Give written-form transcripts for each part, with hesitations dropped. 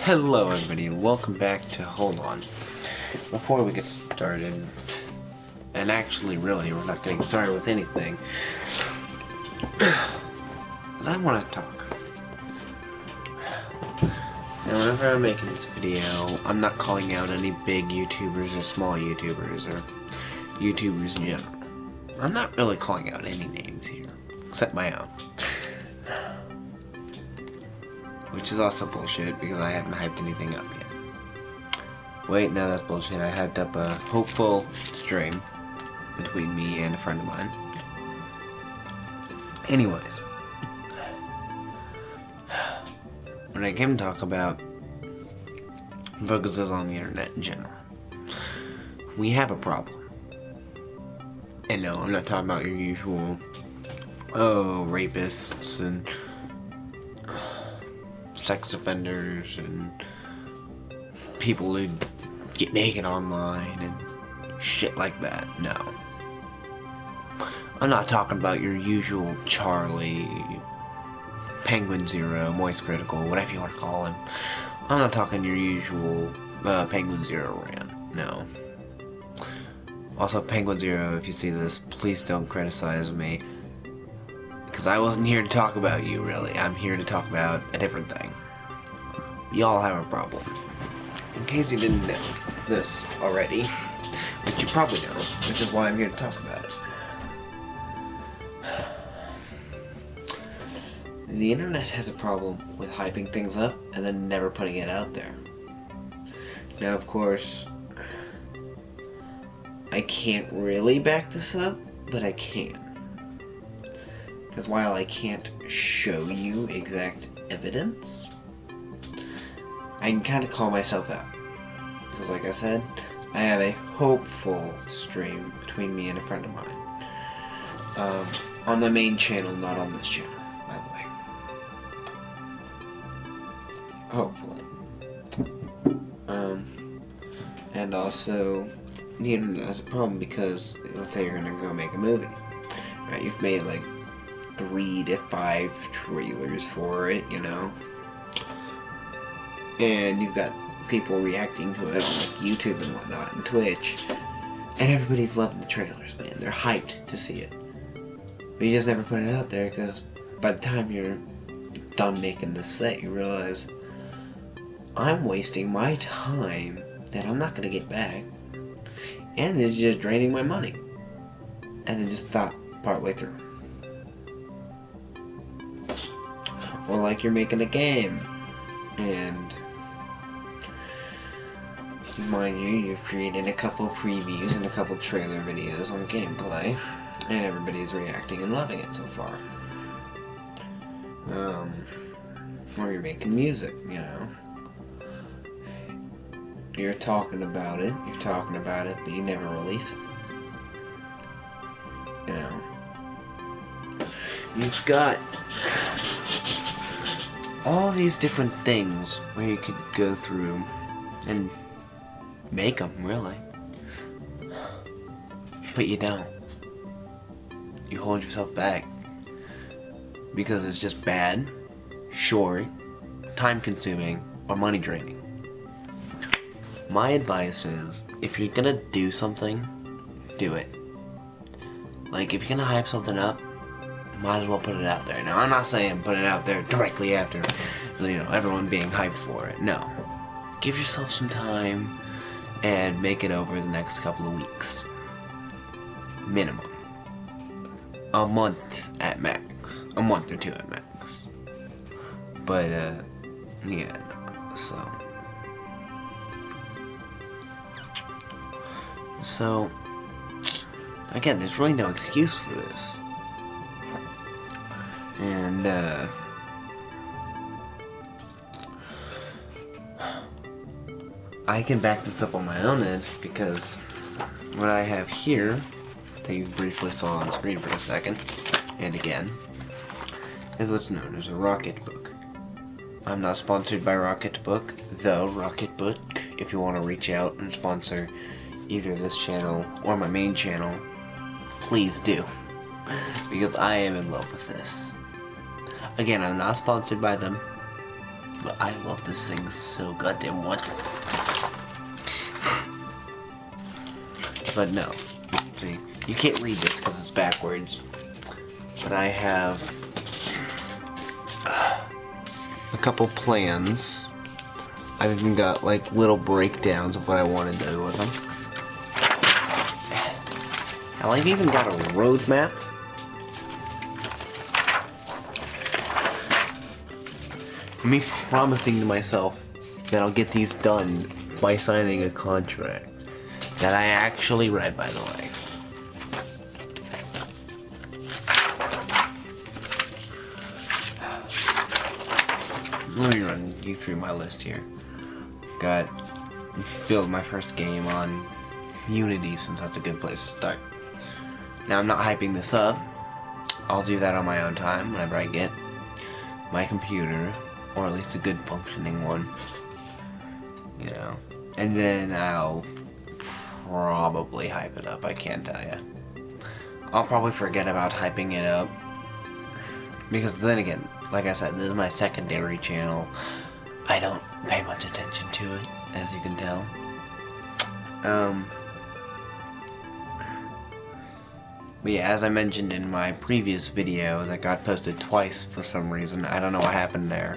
Hello everybody, and welcome back to Hold On. Before we get started, and actually really, we're not getting started with anything, I want to talk. Now whenever I'm making this video, I'm not calling out any big YouTubers or small YouTubers, or YouTubers in general. I'm not really calling out any names here, except my own. Which is also bullshit, because I haven't hyped anything up yet. Wait, no, that's bullshit. I hyped up a hopeful stream between me and a friend of mine. Anyways, when I came to talk about focuses on the internet in general, we have a problem. And no, I'm not talking about your usual, rapists and sex offenders and people who get naked online and shit like that. No. I'm not talking about your usual Charlie, Penguin Zero, Moist Critical, whatever you want to call him. I'm not talking your usual Penguin Zero rant. No. Also, Penguin Zero, if you see this, please don't criticize me. Because I wasn't here to talk about you, really. I'm here to talk about a different thing. Y'all have a problem. In case you didn't know this already, which you probably know, which is why I'm here to talk about it. The internet has a problem with hyping things up and then never putting it out there. Now, of course, I can't really back this up, but I can. Because while I can't show you exact evidence, I can kind of call myself out. Because like I said, I have a hopeful stream between me and a friend of mine. On my main channel, not on this channel, by the way. Hopefully. And also, the internet has a problem because, let's say you're gonna go make a movie. Right, you've made like 3 to 5 trailers for it, you know? And you've got people reacting to it on like YouTube and whatnot, and Twitch. And everybody's loving the trailers, man. They're hyped to see it. But you just never put it out there, because by the time you're done making this set, you realize, I'm wasting my time that I'm not going to get back, and it's just draining my money. And then just stop partway through. Or like you're making a game, and mind you, you've created a couple previews and a couple trailer videos on gameplay, and everybody's reacting and loving it so far. Or you're making music, you know. You're talking about it, but you never release it. You know. You've got all these different things where you could go through and make them, really. But you don't. You hold yourself back. Because it's just bad, short, time-consuming, or money-draining. My advice is, if you're gonna do something, do it. Like, if you're gonna hype something up, might as well put it out there. Now, I'm not saying put it out there directly after, you know, everyone being hyped for it. No. Give yourself some time and make it over the next couple of weeks. Minimum. A month at max. A month or 2 at max. But, yeah, So, again, there's really no excuse for this. And, I can back this up on my own end, because what I have here, that you briefly saw on screen for a second, and again, is what's known as a Rocketbook. I'm not sponsored by Rocketbook, though Rocketbook, if you want to reach out and sponsor either this channel or my main channel, please do. Because I am in love with this. Again, I'm not sponsored by them. I love this thing so goddamn much. But no, see, you can't read this because it's backwards. But I have a couple plans. I've even got like little breakdowns of what I want to do with them. Hell, I've even got a roadmap. Me promising to myself that I'll get these done by signing a contract that I actually read, by the way. Let me run you through my list here. Got build my first game on Unity, since that's a good place to start. Now, I'm not hyping this up. I'll do that on my own time whenever I get my computer, or at least a good functioning one, you know. And then I'll probably hype it up, I can't tell you. I'll probably forget about hyping it up, because then again, like I said, this is my secondary channel. I don't pay much attention to it, as you can tell. But yeah, as I mentioned in my previous video that got posted twice for some reason, I don't know what happened there.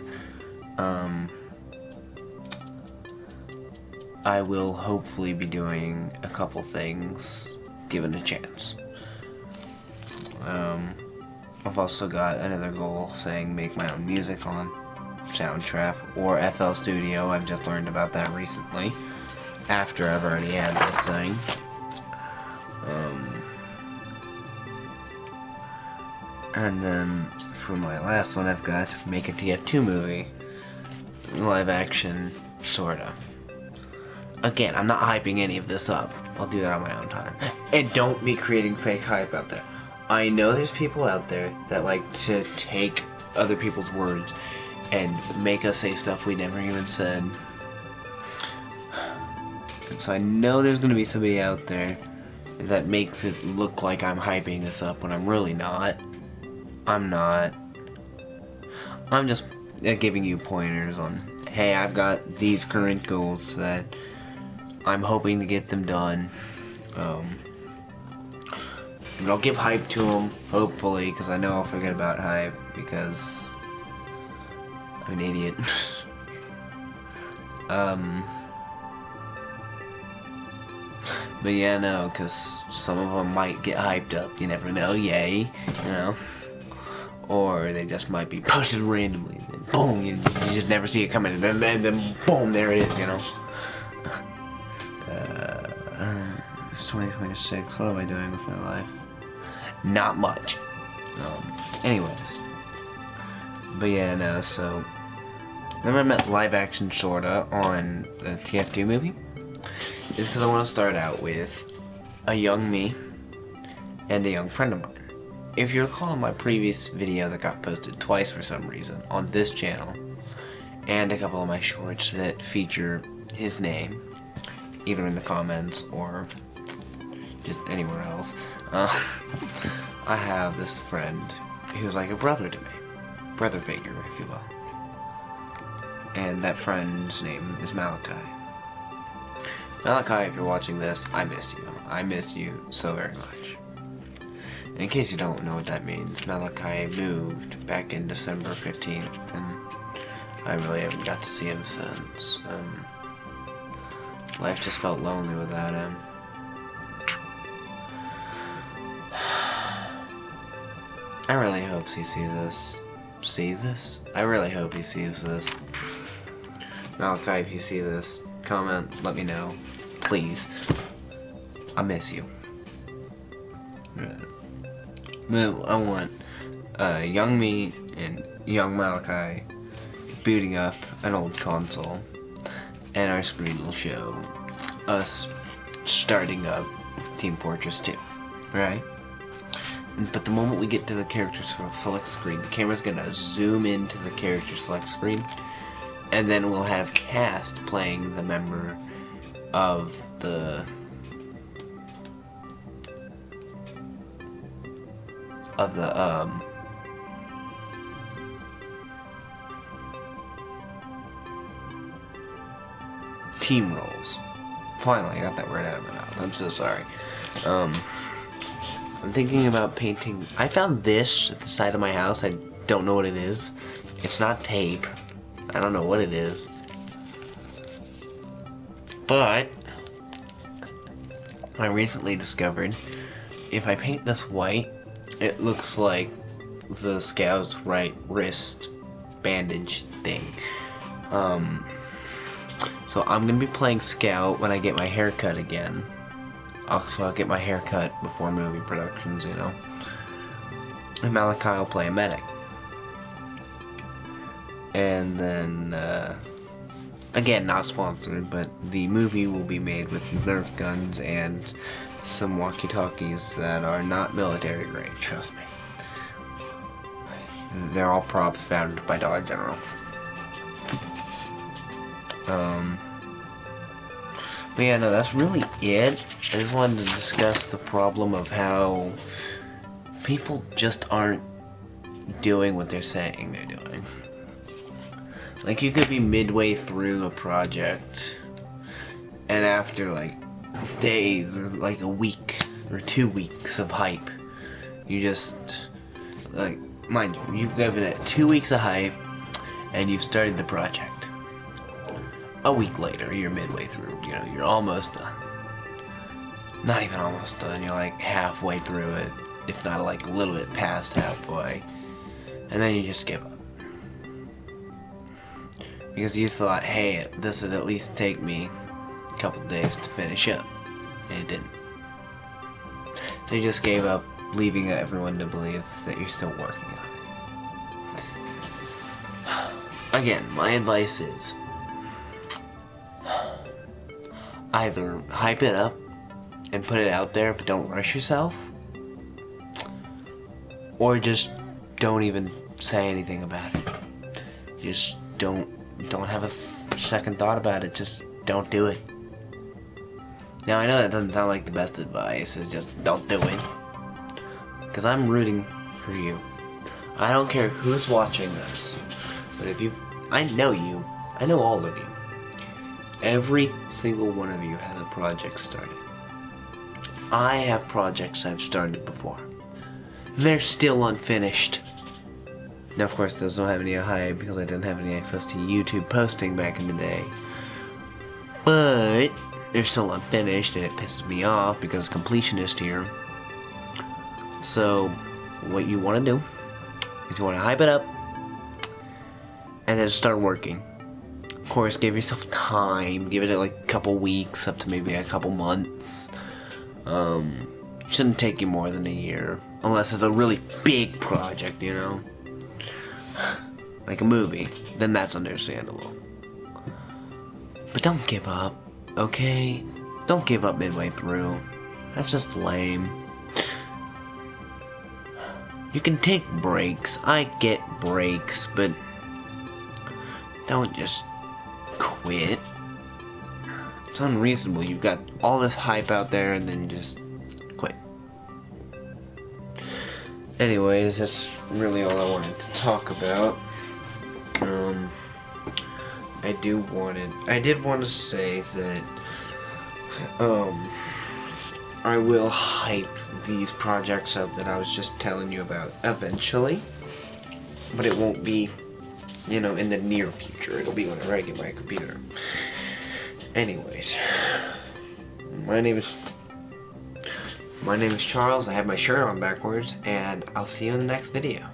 I will hopefully be doing a couple things given a chance. I've also got another goal saying make my own music on Soundtrap or FL Studio. I've just learned about that recently, after I've already had this thing. And then for my last one, I've got make a TF2 movie, live action, sorta. Again, I'm not hyping any of this up. I'll do that on my own time. And don't be creating fake hype out there. I know there's people out there that like to take other people's words and make us say stuff we never even said. So I know there's gonna be somebody out there that makes it look like I'm hyping this up when I'm really not. I'm not. I'm just giving you pointers on, hey, I've got these current goals that I'm hoping to get them done. And I'll give hype to them, hopefully, because I know I'll forget about hype, because I'm an idiot. But yeah, no, because some of them might get hyped up, you never know, yay, you know. Or they just might be posted randomly, and then boom, you just never see it coming, and then boom, there it is, you know. It's 2026, what am I doing with my life? Not much. Anyways. But yeah, no, so remember I met live action sorta on the TF2 movie? It's because I want to start out with a young me and a young friend of mine. If you recall my previous video that got posted twice for some reason on this channel, and a couple of my shorts that feature his name, either in the comments or just anywhere else, I have this friend who's like a brother to me. Brother figure, if you will. And that friend's name is Malachi. Malachi, if you're watching this, I miss you. I miss you so very much. And in case you don't know what that means, Malachi moved back in December 15th, and I really haven't got to see him since. Life just felt lonely without him. I really hope he sees this. See this? I really hope he sees this. Malachi, if you see this, comment, let me know. Please. I miss you. I want young me and young Malachi booting up an old console, and our screen will show us starting up Team Fortress 2, right? But the moment we get to the character select screen, the camera's gonna zoom into the character select screen, and then we'll have cast playing the member of the team roles. Finally, I got that word out of my mouth. I'm so sorry. I'm thinking about painting. I found this at the side of my house. I don't know what it is. It's not tape. I don't know what it is. But I recently discovered if I paint this white, it looks like the Scout's right wrist bandage thing. So I'm gonna be playing Scout when I get my hair cut again. I'll get my hair cut before movie productions, you know. And Malachi will play a medic. And then, again, not sponsored, but the movie will be made with Nerf guns and some walkie-talkies that are not military grade, trust me. They're all props found by Dollar General. But yeah, no, that's really it. I just wanted to discuss the problem of how people just aren't doing what they're saying they're doing. Like, you could be midway through a project, and after, like, days, or like a week, or 2 weeks of hype, you just, like, mind you, you've given it 2 weeks of hype, and you've started the project. A week later, you're midway through, you know, you're almost done. Not even almost done, you're like halfway through it, if not like a little bit past halfway, and then you just give up. Because you thought, hey, this would at least take me a couple days to finish up, and it didn't. So you just gave up, leaving everyone to believe that you're still working on it. Again, my advice is either hype it up and put it out there, but don't rush yourself, or just don't even say anything about it. Just don't have a second thought about it. Just don't do it. Now, I know that doesn't sound like the best advice. It's just don't do it. Because I'm rooting for you. I don't care who's watching this, but if I know you. I know all of you. Every single one of you has a project started. I have projects I've started before. They're still unfinished. Now, of course, those don't have any hype because I didn't have any access to YouTube posting back in the day. But they're still unfinished, and it pisses me off because completionist here. So, what you want to do is you want to hype it up and then start working. Of course, give yourself time. Give it like a couple weeks, up to maybe a couple months. Shouldn't take you more than a year, unless it's a really big project, you know, like a movie. Then that's understandable. But don't give up, okay? Don't give up midway through. That's just lame. You can take breaks. I get breaks, but don't just quit. It's unreasonable. You've got all this hype out there and then just quit. Anyways, that's really all I wanted to talk about. I did want to say that I will hype these projects up that I was just telling you about eventually, but it won't be, you know, in the near future. It'll be whenever I get my computer. Anyways, my name is Charles. I have my shirt on backwards, and I'll see you in the next video.